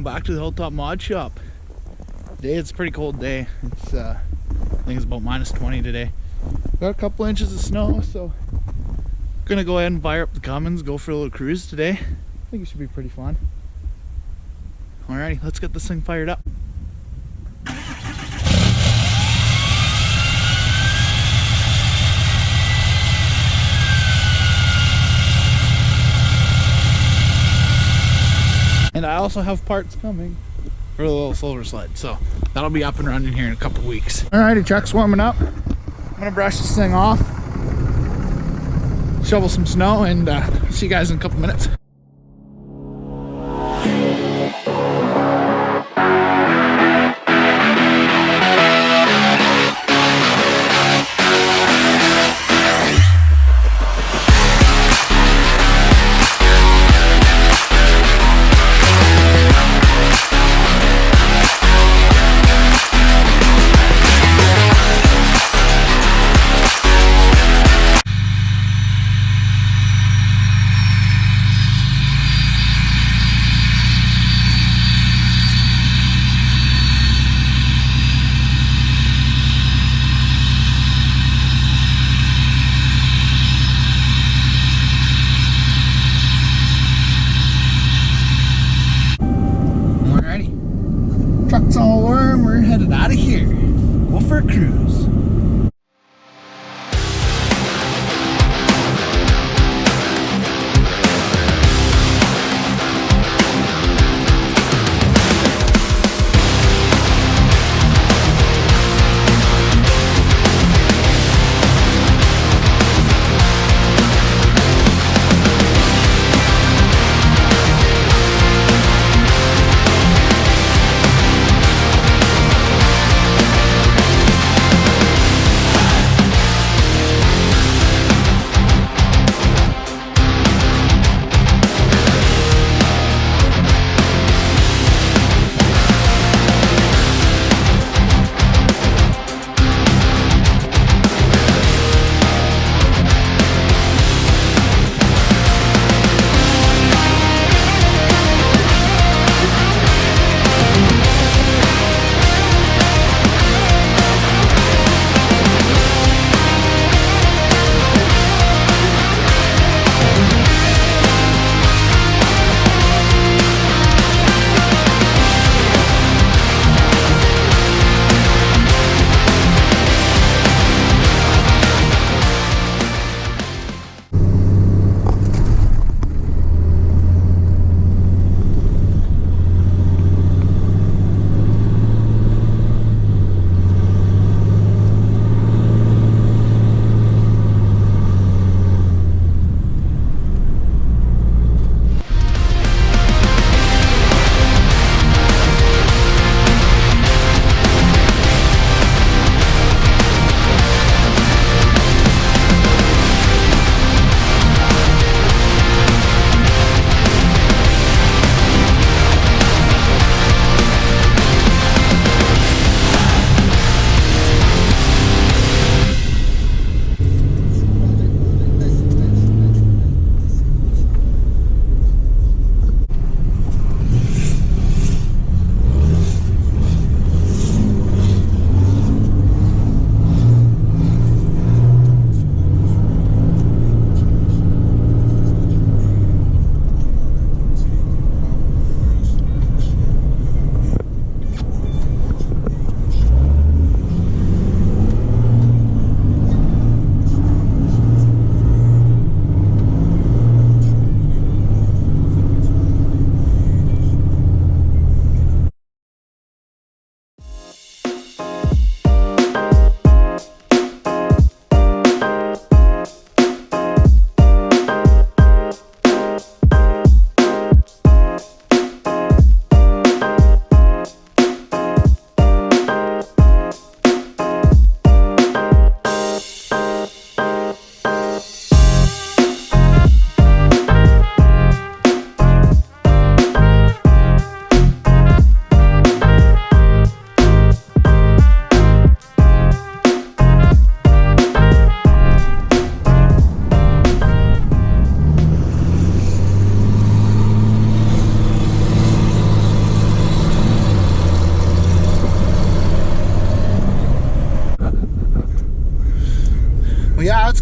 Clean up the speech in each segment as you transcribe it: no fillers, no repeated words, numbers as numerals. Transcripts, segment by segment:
back to the Hilltop Mod Shop. Today it's a pretty cold day. It's I think it's about -20 today. Got a couple inches of snow, so gonna go ahead and fire up the Cummins, go for a little cruise today. I think it should be pretty fun. Alrighty, let's get this thing fired up. And I also have parts coming for the little silver sled, so that'll be up and running here in a couple weeks. Alrighty, truck's warming up. I'm gonna brush this thing off, shovel some snow, and see you guys in a couple minutes.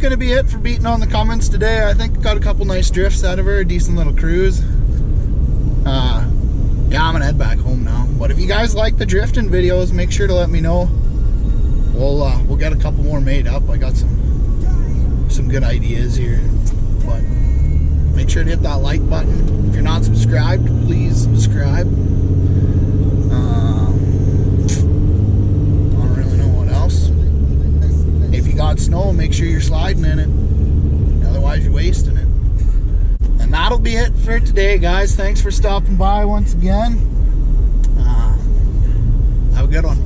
gonna be it for beating on the Cummins today. I think got a couple nice drifts out of her, a decent little cruise. Yeah, I'm gonna head back home now. But if you guys like the drifting videos, make sure to let me know. We'll get a couple more made up. I got some good ideas here. But make sure to hit that like button. If you're not subscribed, please subscribe. I don't really know what else. If you got snow, make sure you're sliding in it. Otherwise, you're wasting it. And that'll be it for today, guys. Thanks for stopping by once again. Have a good one.